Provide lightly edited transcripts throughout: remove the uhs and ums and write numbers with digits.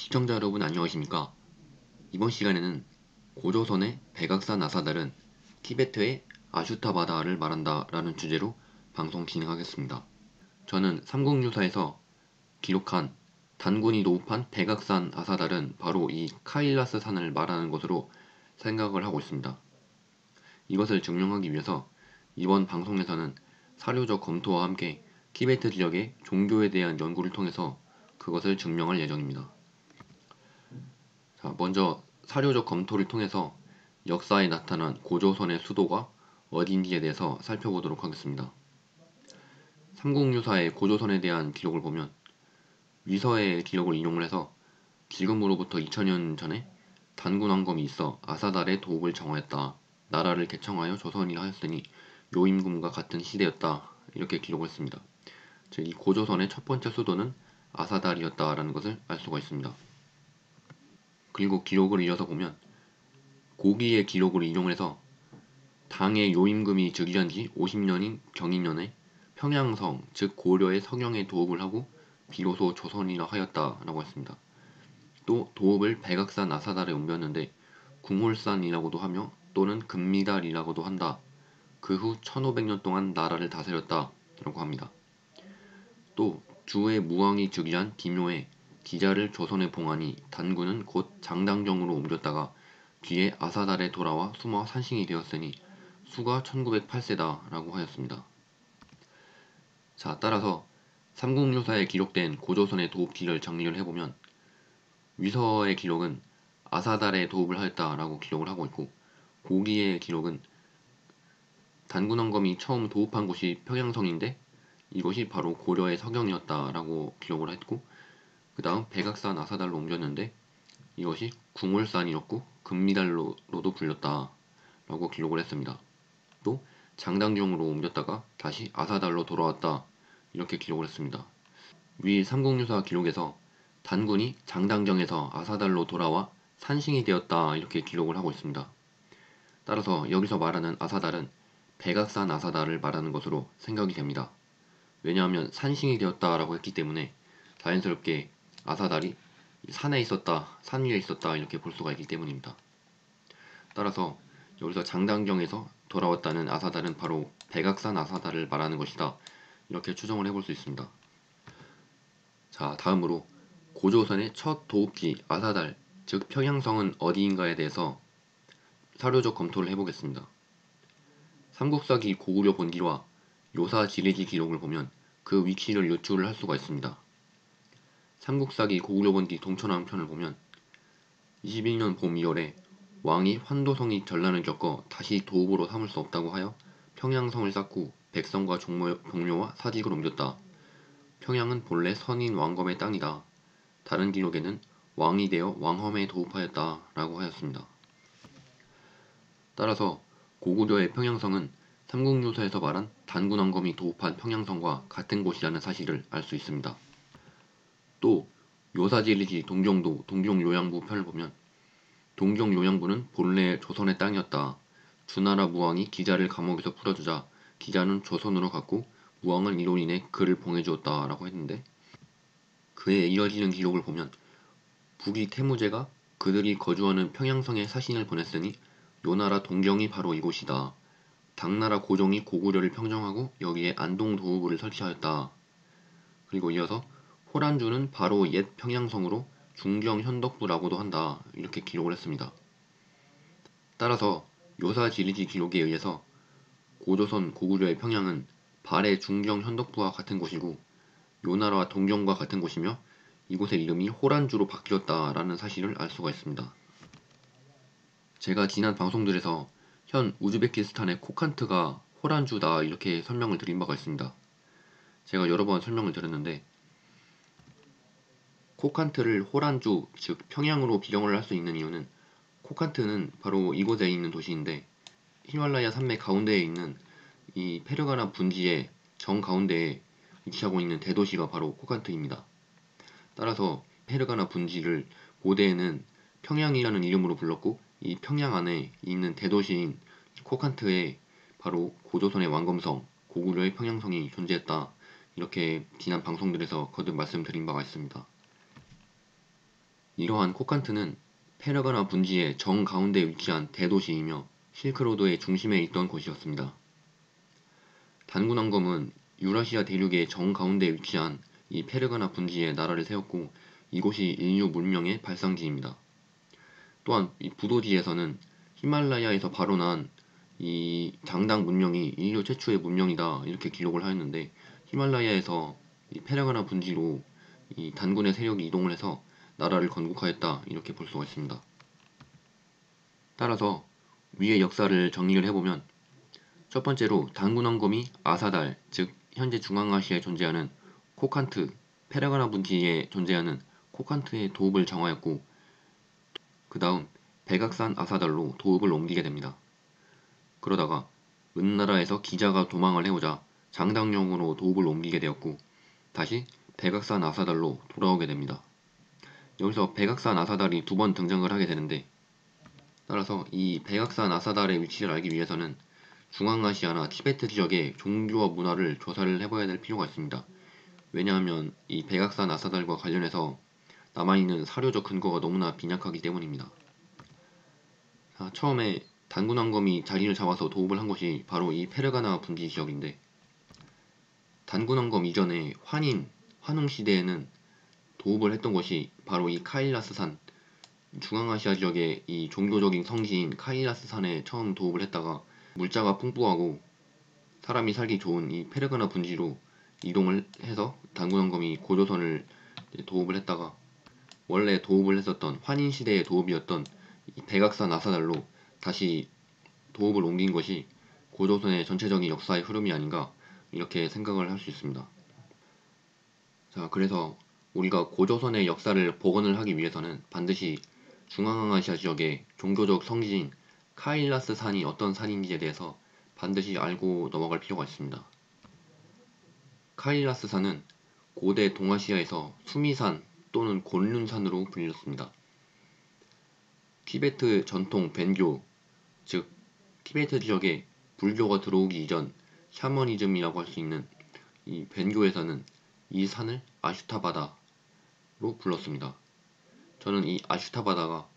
시청자 여러분 안녕하십니까? 이번 시간에는 고조선의 백악산 아사달은 티베트의 아슈타바다를 말한다 라는 주제로 방송 진행하겠습니다. 저는 삼국유사에서 기록한 단군이 도읍한 백악산 아사달은 바로 이 카일라스 산을 말하는 것으로 생각을 하고 있습니다. 이것을 증명하기 위해서 이번 방송에서는 사료적 검토와 함께 티베트 지역의 종교에 대한 연구를 통해서 그것을 증명할 예정입니다. 자, 먼저 사료적 검토를 통해서 역사에 나타난 고조선의 수도가 어디인지에 대해서 살펴보도록 하겠습니다. 삼국유사의 고조선에 대한 기록을 보면 위서의 기록을 인용을 해서 지금으로부터 2000년 전에 단군 왕검이 있어 아사달의 도읍을 정하였다. 나라를 개청하여 조선이라 하였으니 요임금과 같은 시대였다. 이렇게 기록을 했습니다. 즉, 이 고조선의 첫 번째 수도는 아사달이었다라는 것을 알 수가 있습니다. 그리고 기록을 이어서 보면 고기의 기록을 인용해서 당의 요임금이 즉위한 지 50년인 경인년에 평양성, 즉 고려의 서경에 도읍을 하고 비로소 조선이라 하였다라고 했습니다. 또 도읍을 백악산 아사달에 옮겼는데 궁홀산이라고도 하며 또는 금미달이라고도 한다. 그 후 1500년 동안 나라를 다스렸다라고 합니다. 또 주의 무왕이 즉위한 기묘에 기자를 조선에 봉하니 단군은 곧 장당정으로 옮겼다가 뒤에 아사달에 돌아와 숨어 산신이 되었으니 수가 1908세다 라고 하였습니다. 자, 따라서 삼국유사에 기록된 고조선의 도읍지를 정리를 해보면 위서의 기록은 아사달에 도읍을 하였다 라고 기록을 하고 있고, 고기의 기록은 단군왕검이 처음 도읍한 곳이 평양성인데 이곳이 바로 고려의 서경이었다 라고 기록을 했고, 그 다음 백악산 아사달로 옮겼는데 이것이 궁홀산이었고 금미달로도 불렸다 라고 기록을 했습니다. 또 장당경으로 옮겼다가 다시 아사달로 돌아왔다 이렇게 기록을 했습니다. 위 삼국유사 기록에서 단군이 장당정에서 아사달로 돌아와 산신이 되었다 이렇게 기록을 하고 있습니다. 따라서 여기서 말하는 아사달은 백악산 아사달을 말하는 것으로 생각이 됩니다. 왜냐하면 산신이 되었다라고 했기 때문에 자연스럽게 아사달이 산에 있었다, 산 위에 있었다 이렇게 볼 수가 있기 때문입니다. 따라서 여기서 장당경에서 돌아왔다는 아사달은 바로 백악산 아사달을 말하는 것이다. 이렇게 추정을 해볼 수 있습니다. 자, 다음으로 고조선의 첫 도읍지 아사달, 즉 평양성은 어디인가에 대해서 사료적 검토를 해보겠습니다. 삼국사기 고구려 본기와 요사 지리지 기록을 보면 그 위치를 유추를 할 수가 있습니다. 삼국사기 고구려 본기 동천왕 편을 보면 21년 봄 2월에 왕이 환도성이 전란을 겪어 다시 도읍으로 삼을 수 없다고 하여 평양성을 쌓고 백성과 종묘와 사직을 옮겼다. 평양은 본래 선인 왕검의 땅이다. 다른 기록에는 왕이 되어 왕험에 도읍하였다 라고 하였습니다. 따라서 고구려의 평양성은 삼국유사에서 말한 단군왕검이 도읍한 평양성과 같은 곳이라는 사실을 알 수 있습니다. 또 요사지리지 동경도 동경요양부 편을 보면 동경요양부는 본래 조선의 땅이었다. 주나라 무왕이 기자를 감옥에서 풀어주자 기자는 조선으로 갔고 무왕은 이로 인해 그를 봉해주었다 라고 했는데, 그에 이어지는 기록을 보면 북이 태무제가 그들이 거주하는 평양성에 사신을 보냈으니 요나라 동경이 바로 이곳이다. 당나라 고종이 고구려를 평정하고 여기에 안동도읍을 설치하였다. 그리고 이어서 호란주는 바로 옛 평양성으로 중경현덕부라고도 한다. 이렇게 기록을 했습니다. 따라서 요사지리지 기록에 의해서 고조선 고구려의 평양은 발해 중경현덕부와 같은 곳이고 요나라와 동경과 같은 곳이며 이곳의 이름이 호란주로 바뀌었다라는 사실을 알 수가 있습니다. 제가 지난 방송들에서 현 우즈베키스탄의 코칸트가 호란주다 이렇게 설명을 드린 바가 있습니다. 제가 여러 번 설명을 드렸는데 코칸트를 호란주, 즉 평양으로 비경을 할 수 있는 이유는 코칸트는 바로 이곳에 있는 도시인데 히말라야 산맥 가운데에 있는 이 페르가나 분지의 정가운데에 위치하고 있는 대도시가 바로 코칸트입니다. 따라서 페르가나 분지를 고대에는 평양이라는 이름으로 불렀고 이 평양 안에 있는 대도시인 코칸트에 바로 고조선의 왕검성, 고구려의 평양성이 존재했다. 이렇게 지난 방송들에서 거듭 말씀드린 바가 있습니다. 이러한 코칸트는 페르가나 분지의 정가운데 위치한 대도시이며 실크로드의 중심에 있던 곳이었습니다. 단군왕검은 유라시아 대륙의 정가운데 위치한 이 페르가나 분지에 나라를 세웠고 이곳이 인류 문명의 발상지입니다. 또한 이 부도지에서는 히말라야에서 발원한 이 장당 문명이 인류 최초의 문명이다 이렇게 기록을 하였는데 히말라야에서 이 페르가나 분지로 이 단군의 세력이 이동을 해서 나라를 건국하였다 이렇게 볼 수가 있습니다. 따라서 위의 역사를 정리를 해보면 첫 번째로 단군왕검이 아사달, 즉 현재 중앙아시아에 존재하는 코칸트, 페르가나 분지에 존재하는 코칸트의 도읍을 정하였고 그 다음 백악산 아사달로 도읍을 옮기게 됩니다. 그러다가 은나라에서 기자가 도망을 해오자 장당령으로 도읍을 옮기게 되었고 다시 백악산 아사달로 돌아오게 됩니다. 여기서 백악산 아사달이 두 번 등장을 하게 되는데 따라서 이 백악산 아사달의 위치를 알기 위해서는 중앙아시아나 티베트 지역의 종교와 문화를 조사를 해봐야 될 필요가 있습니다. 왜냐하면 이 백악산 아사달과 관련해서 남아있는 사료적 근거가 너무나 빈약하기 때문입니다. 자, 처음에 단군왕검이 자리를 잡아서 도읍을 한 곳이 바로 이 페르가나 분지 지역인데 단군왕검 이전에 환웅 시대에는 도읍을 했던 곳이 바로 이 카일라스산, 중앙아시아 지역의 이 종교적인 성지인 카일라스산에 처음 도읍을 했다가 물자가 풍부하고 사람이 살기 좋은 이 페르가나 분지로 이동을 해서 단군왕검이 고조선을 도읍을 했다가 원래 도읍을 했었던 환인 시대의 도읍이었던 이 백악산 아사달로 다시 도읍을 옮긴 것이 고조선의 전체적인 역사의 흐름이 아닌가 이렇게 생각을 할 수 있습니다. 자, 그래서 우리가 고조선의 역사를 복원을 하기 위해서는 반드시 중앙아시아 지역의 종교적 성지인 카일라스 산이 어떤 산인지에 대해서 반드시 알고 넘어갈 필요가 있습니다. 카일라스 산은 고대 동아시아에서 수미산 또는 곤륜산으로 불렸습니다. 티베트 전통 벤교, 즉 티베트 지역에 불교가 들어오기 이전 샤머니즘이라고 할 수 있는 이 벤교에서는 이 산을 아슈타바다로 불렀습니다. 저는 이 아슈타바다가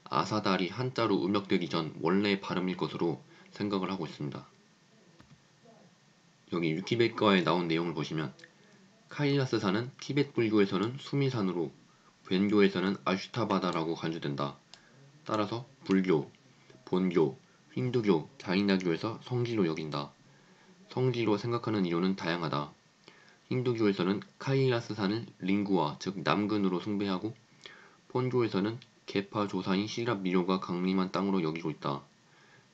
아사달이 한자로 음역되기 전 원래의 발음일 것으로 생각을 하고 있습니다. 여기 위키백과에 나온 내용을 보시면 카일라스산은 티벳 불교에서는 수미산으로 벤교에서는 아슈타바다라고 간주된다. 따라서 불교, 본교, 힌두교, 자이나교에서 성지로 여긴다. 성지로 생각하는 이유는 다양하다. 힌두교에서는 카일라스산을 링구아 즉 남근으로 숭배하고 본교에서는 계파 조사인 시랍 미료가 강림한 땅으로 여기고 있다.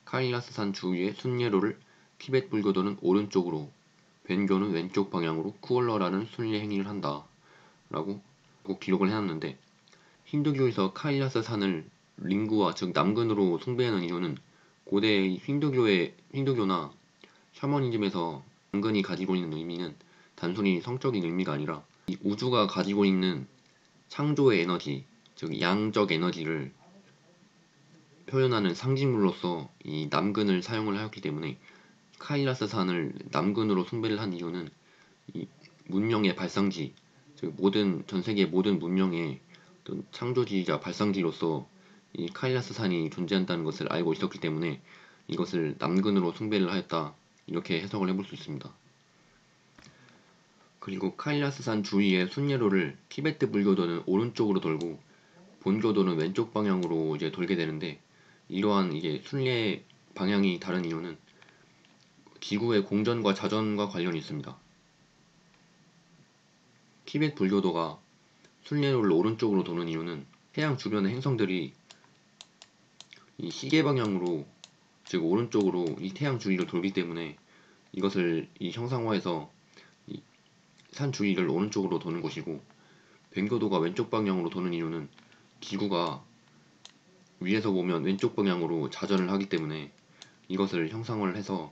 카일라스산 주위의 순례로를 티벳 불교도는 오른쪽으로 벤교는 왼쪽 방향으로 쿠얼러라는 순례 행위를 한다. 라고 기록을 해놨는데 힌두교에서 카일라스산을 링구아 즉 남근으로 숭배하는 이유는 고대 힌두교나 샤머니즘에서 남근이 가지고 있는 의미는 단순히 성적인 의미가 아니라 이 우주가 가지고 있는 창조의 에너지, 즉 양적 에너지를 표현하는 상징물로서 이 남근을 사용을 하였기 때문에 카일라스 산을 남근으로 숭배를 한 이유는 이 문명의 발상지, 즉 전 세계 모든 문명의 어떤 창조지이자 발상지로서 이 카일라스 산이 존재한다는 것을 알고 있었기 때문에 이것을 남근으로 숭배를 하였다 이렇게 해석을 해볼 수 있습니다. 그리고 카일라스 산 주위의 순례로를 티베트 불교도는 오른쪽으로 돌고 본교도는 왼쪽 방향으로 이제 돌게 되는데 이러한 이게 순례 방향이 다른 이유는 지구의 공전과 자전과 관련이 있습니다. 티벳 불교도가 순례로를 오른쪽으로 도는 이유는 태양 주변의 행성들이 이 시계 방향으로 즉 오른쪽으로 이 태양 주위를 돌기 때문에 이것을 이 형상화해서 이 산 주위를 오른쪽으로 도는 것이고 벤교도가 왼쪽 방향으로 도는 이유는 지구가 위에서 보면 왼쪽 방향으로 자전을 하기 때문에 이것을 형상을 해서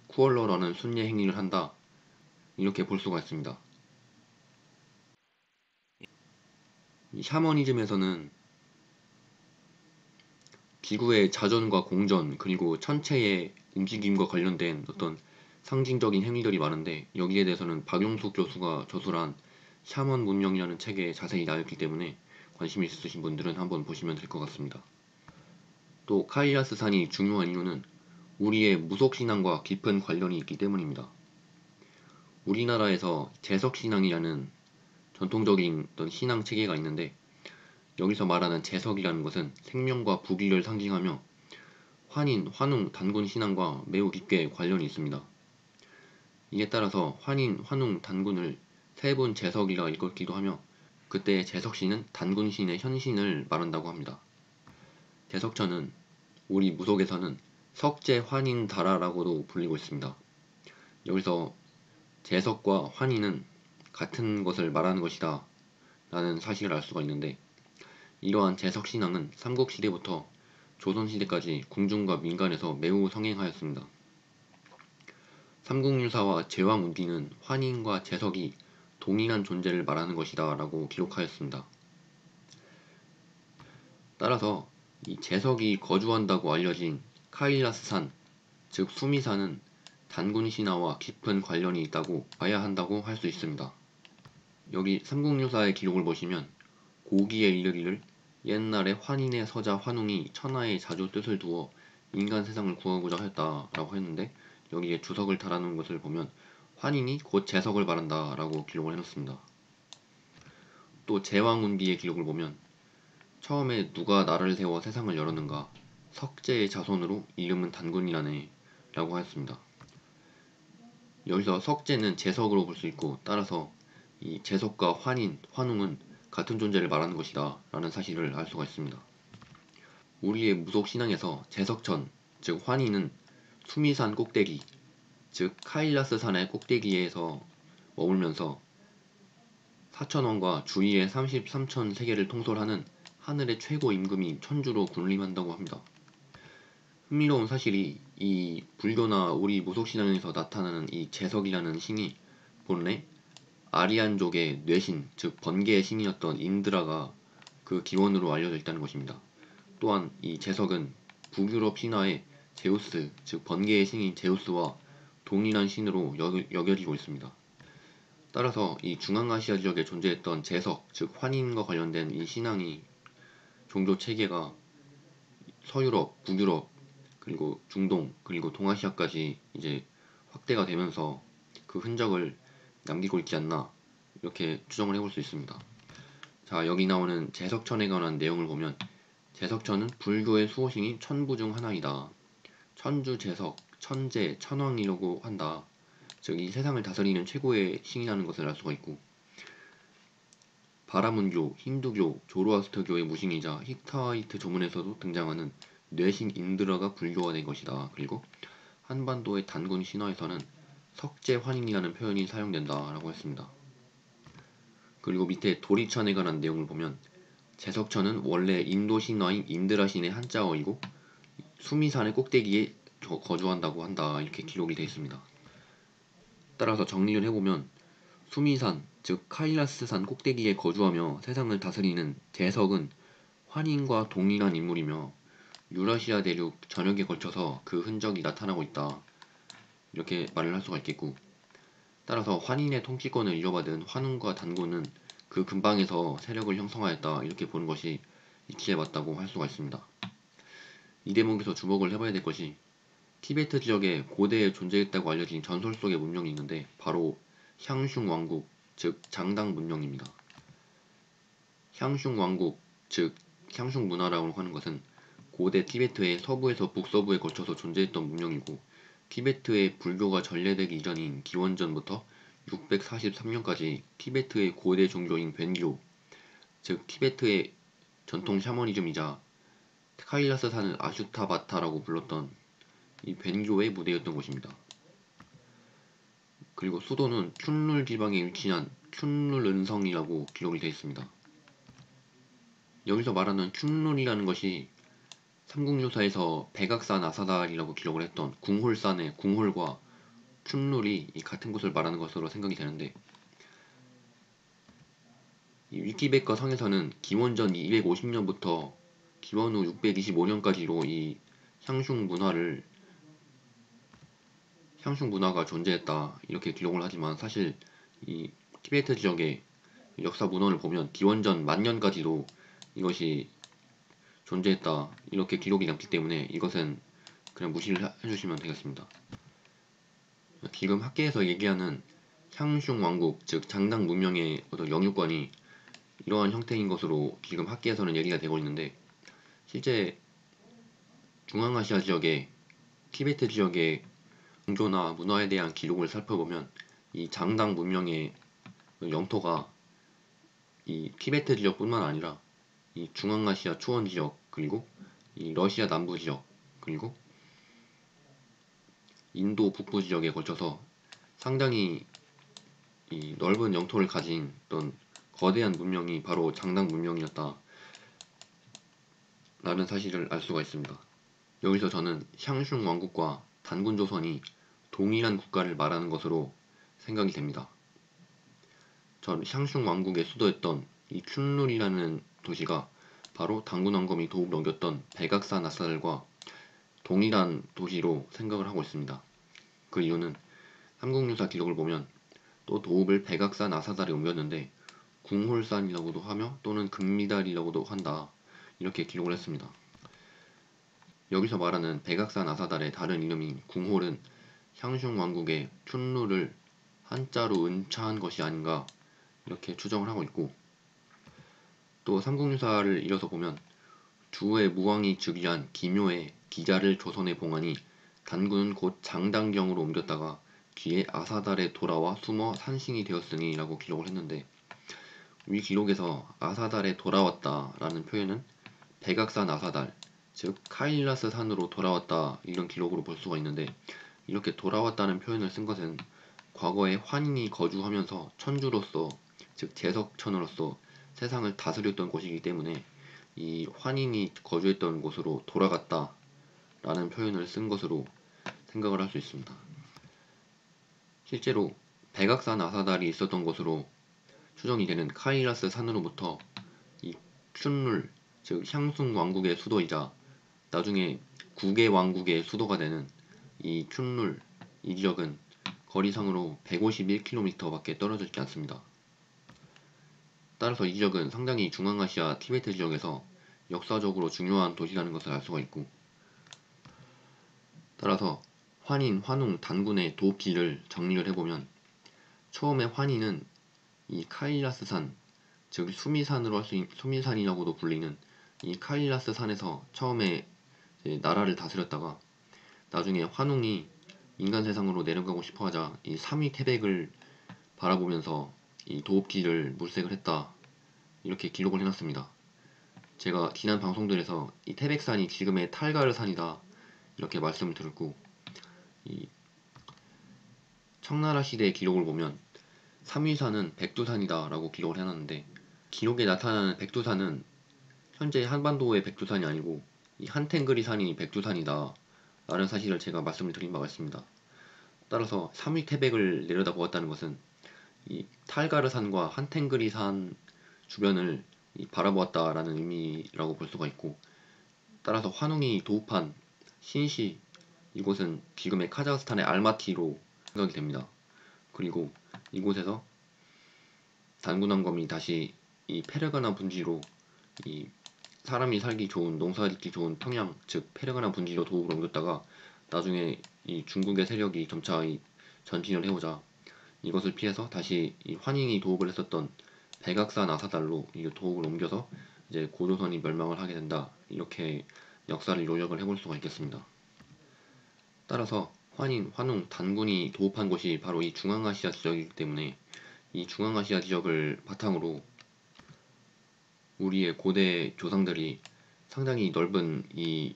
쿠얼러라는 순례 행위를 한다 이렇게 볼 수가 있습니다. 이 샤머니즘에서는 지구의 자전과 공전 그리고 천체의 움직임과 관련된 어떤 상징적인 행위들이 많은데 여기에 대해서는 박용숙 교수가 저술한 샤먼 문명이라는 책에 자세히 나와있기 때문에 관심 있으신 분들은 한번 보시면 될 것 같습니다. 또 카일라스 산이 중요한 이유는 우리의 무속신앙과 깊은 관련이 있기 때문입니다. 우리나라에서 제석신앙이라는 전통적인 어떤 신앙 체계가 있는데, 여기서 말하는 제석이라는 것은 생명과 부귀를 상징하며 환인, 환웅, 단군 신앙과 매우 깊게 관련이 있습니다. 이에 따라서 환인, 환웅, 단군을 세 분 제석이라 일컫기도 하며, 그때 제석신은 단군신의 현신을 말한다고 합니다. 제석천은 우리 무속에서는 석제환인다라라고도 불리고 있습니다. 여기서 제석과 환인은 같은 것을 말하는 것이다 라는 사실을 알 수가 있는데, 이러한 제석신앙은 삼국시대부터 조선시대까지 궁중과 민간에서 매우 성행하였습니다. 삼국유사와 제왕운기는 환인과 제석이 동일한 존재를 말하는 것이다 라고 기록하였습니다. 따라서 이 제석이 거주한다고 알려진 카일라스산, 즉 수미산은 단군 신화와 깊은 관련이 있다고 봐야 한다고 할 수 있습니다. 여기 삼국유사의 기록을 보시면 고기에 이르기를 옛날에 환인의 서자 환웅이 천하의 자주 뜻을 두어 인간 세상을 구하고자 했다라고 했는데, 여기에 주석을 달아놓은 것을 보면 환인이 곧 제석을 말한다 라고 기록을 해놓습니다. 또 제왕운기의 기록을 보면 처음에 누가 나라를 세워 세상을 열었는가, 석제의 자손으로 이름은 단군이라네 라고 하였습니다. 여기서 석제는 제석으로 볼 수 있고, 따라서 이 제석과 환인, 환웅은 같은 존재를 말하는 것이다 라는 사실을 알 수가 있습니다. 우리의 무속신앙에서 제석천, 즉 환인은 수미산 꼭대기, 즉 카일라스산의 꼭대기에서 머물면서 사천원과 주위의 33천 세계를 통솔하는 하늘의 최고 임금이 천주로 군림한다고 합니다. 흥미로운 사실이, 이 불교나 우리 무속신앙에서 나타나는 이 제석이라는 신이 본래 아리안족의 뇌신, 즉 번개의 신이었던 인드라가 그 기원으로 알려져 있다는 것입니다. 또한 이 제석은 북유럽 신화의 제우스, 즉 번개의 신인 제우스와 동일한 신으로 여겨지고 있습니다. 따라서 이 중앙아시아 지역에 존재했던 제석, 즉 환인과 관련된 이 신앙이, 종교 체계가 서유럽, 북유럽, 그리고 중동, 그리고 동아시아까지 이제 확대가 되면서 그 흔적을 남기고 있지 않나, 이렇게 추정을 해볼 수 있습니다. 자, 여기 나오는 제석천에 관한 내용을 보면 제석천은 불교의 수호신이 천부 중 하나이다. 천주 제석, 천재, 천왕이라고 한다. 즉 이 세상을 다스리는 최고의 신이라는 것을 알 수가 있고, 바라문교, 힌두교, 조로아스터교의 무신이자 히타이트 조문에서도 등장하는 뇌신 인드라가 불교화된 것이다. 그리고 한반도의 단군 신화에서는 석제환인이라는 표현이 사용된다라고 했습니다. 그리고 밑에 도리천에 관한 내용을 보면 제석천은 원래 인도 신화인 인드라 신의 한자어이고 수미산의 꼭대기에 거주한다고 한다, 이렇게 기록이 되어 있습니다. 따라서 정리를 해보면 수미산, 즉 카일라스산 꼭대기에 거주하며 세상을 다스리는 제석은 환인과 동일한 인물이며 유라시아 대륙 전역에 걸쳐서 그 흔적이 나타나고 있다, 이렇게 말을 할 수가 있겠고, 따라서 환인의 통치권을 이어받은 환웅과 단군은 그 근방에서 세력을 형성하였다, 이렇게 보는 것이 이치에 맞다고 할 수가 있습니다. 이 대목에서 주목을 해봐야 될 것이, 티베트 지역에 고대에 존재했다고 알려진 전설 속의 문명이 있는데 바로 향슝 왕국, 즉 장당 문명입니다. 향슝 왕국, 즉 향슝 문화라고 하는 것은 고대 티베트의 서부에서 북서부에 걸쳐서 존재했던 문명이고, 티베트의 불교가 전래되기 이전인 기원전부터 643년까지 티베트의 고대 종교인 벤교, 즉 티베트의 전통 샤머니즘이자 카일라스산을 아슈타바타라고 불렀던 이 벤교의 무대였던 곳입니다. 그리고 수도는 쿰룰 지방에 위치한 쿰룰 은성이라고 기록이 되어 있습니다. 여기서 말하는 쿰룰이라는 것이 삼국유사에서 백악산 아사달이라고 기록을 했던 궁홀산의 궁홀과 쿰룰이 같은 곳을 말하는 것으로 생각이 되는데, 이 위키백과 성에서는 기원전 250년부터 기원 후 625년까지로 이 향슝 문화가 존재했다, 이렇게 기록을 하지만 사실 이 티베트 지역에 역사 문헌을 보면 기원전 만년까지도 이것이 존재했다 이렇게 기록이 남기 때문에 이것은 그냥 무시를 해주시면 되겠습니다. 지금 학계에서 얘기하는 향숑 왕국, 즉 장당 문명의 어떤 영유권이 이러한 형태인 것으로 지금 학계에서는 얘기가 되고 있는데, 실제 중앙아시아 지역의 티베트 지역의 종교나 문화에 대한 기록을 살펴보면 이 장당 문명의 영토가 이 티베트 지역뿐만 아니라 이 중앙아시아 초원 지역, 그리고 이 러시아 남부 지역, 그리고 인도 북부 지역에 걸쳐서 상당히 이 넓은 영토를 가진 어떤 거대한 문명이 바로 장당 문명이었다 라는 사실을 알 수가 있습니다. 여기서 저는 향숑 왕국과 단군 조선이 동일한 국가를 말하는 것으로 생각이 됩니다. 전 향숑 왕국의 수도였던 이 춘룰이라는 도시가 바로 단군 왕검이 도읍을 옮겼던 백악산 아사달과 동일한 도시로 생각을 하고 있습니다. 그 이유는 삼국유사 기록을 보면 또 도읍을 백악산 아사달에 옮겼는데 궁홀산이라고도 하며 또는 금미달이라고도 한다 이렇게 기록을 했습니다. 여기서 말하는 백악산 아사달의 다른 이름인 궁홀은 향숑 왕국의 춘루를 한자로 은차한 것이 아닌가 이렇게 추정을 하고 있고, 또 삼국유사를 이어서 보면 주의 무왕이 즉위한 기묘에 기자를 조선에 봉하니 단군은 곧 장당경으로 옮겼다가 뒤에 아사달에 돌아와 숨어 산신이 되었으니 라고 기록을 했는데, 위 기록에서 아사달에 돌아왔다 라는 표현은 백악산 아사달, 즉 카일라스 산으로 돌아왔다 이런 기록으로 볼 수가 있는데, 이렇게 돌아왔다는 표현을 쓴 것은 과거에 환인이 거주하면서 천주로서, 즉 제석천으로서 세상을 다스렸던 곳이기 때문에 이 환인이 거주했던 곳으로 돌아갔다 라는 표현을 쓴 것으로 생각을 할 수 있습니다. 실제로 백악산 아사달이 있었던 곳으로 추정이 되는 카일라스 산으로부터 이 춘룰, 즉 향숭 왕국의 수도이자 나중에 국의 왕국의 수도가 되는 이 춘룰, 이 지역은 거리상으로 151km 밖에 떨어져 있지 않습니다. 따라서 이 지역은 상당히 중앙아시아 티베트 지역에서 역사적으로 중요한 도시라는 것을 알 수가 있고, 따라서 환인, 환웅, 단군의 도읍지를 정리를 해보면 처음에 환인은 이 카일라스산, 즉 수미산으로 수미산이라고도 불리는 이 카일라스 산에서 처음에 나라를 다스렸다가 나중에 환웅이 인간 세상으로 내려가고 싶어하자 이 삼위 태백을 바라보면서 이 도읍지를 물색을 했다 이렇게 기록을 해놨습니다. 제가 지난 방송들에서 이 태백산이 지금의 탈가르산이다 이렇게 말씀을 드렸고, 이 청나라 시대의 기록을 보면 삼위산은 백두산이다 라고 기록을 해놨는데, 기록에 나타나는 백두산은 현재 한반도의 백두산이 아니고 이 한탱그리산이 백두산이다 라는 사실을 제가 말씀을 드린 바가 있습니다. 따라서 삼위태백을 내려다보았다는 것은 이 탈가르산과 한탱그리산 주변을 바라보았다라는 의미라고 볼 수가 있고, 따라서 환웅이 도읍한 신시, 이곳은 지금의 카자흐스탄의 알마티로 생각이 됩니다. 그리고 이곳에서 단군왕검이 다시 이 페르가나 분지로 이 사람이 살기 좋은, 농사짓기 좋은 평양, 즉 페르가나 분지로 도읍을 옮겼다가 나중에 이 중국의 세력이 점차 전진을 해오자 이것을 피해서 다시 이 환인이 도읍을 했었던 백악산 아사달로 이 도읍을 옮겨서 이제 고조선이 멸망을 하게 된다 이렇게 역사를 요약을 해볼 수가 있겠습니다. 따라서 환인, 환웅, 단군이 도읍한 곳이 바로 이 중앙아시아 지역이기 때문에 이 중앙아시아 지역을 바탕으로 우리의 고대 조상들이 상당히 넓은 이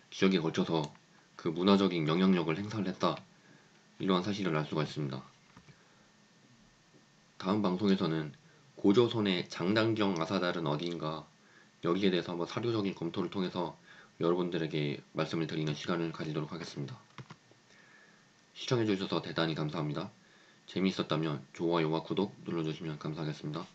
지역에 걸쳐서 그 문화적인 영향력을 행사를 했다 이러한 사실을 알 수가 있습니다. 다음 방송에서는 고조선의 장당경 아사달은 어디인가 여기에 대해서 한번 사료적인 검토를 통해서 여러분들에게 말씀을 드리는 시간을 가지도록 하겠습니다. 시청해주셔서 대단히 감사합니다. 재미있었다면 좋아요와 구독 눌러주시면 감사하겠습니다.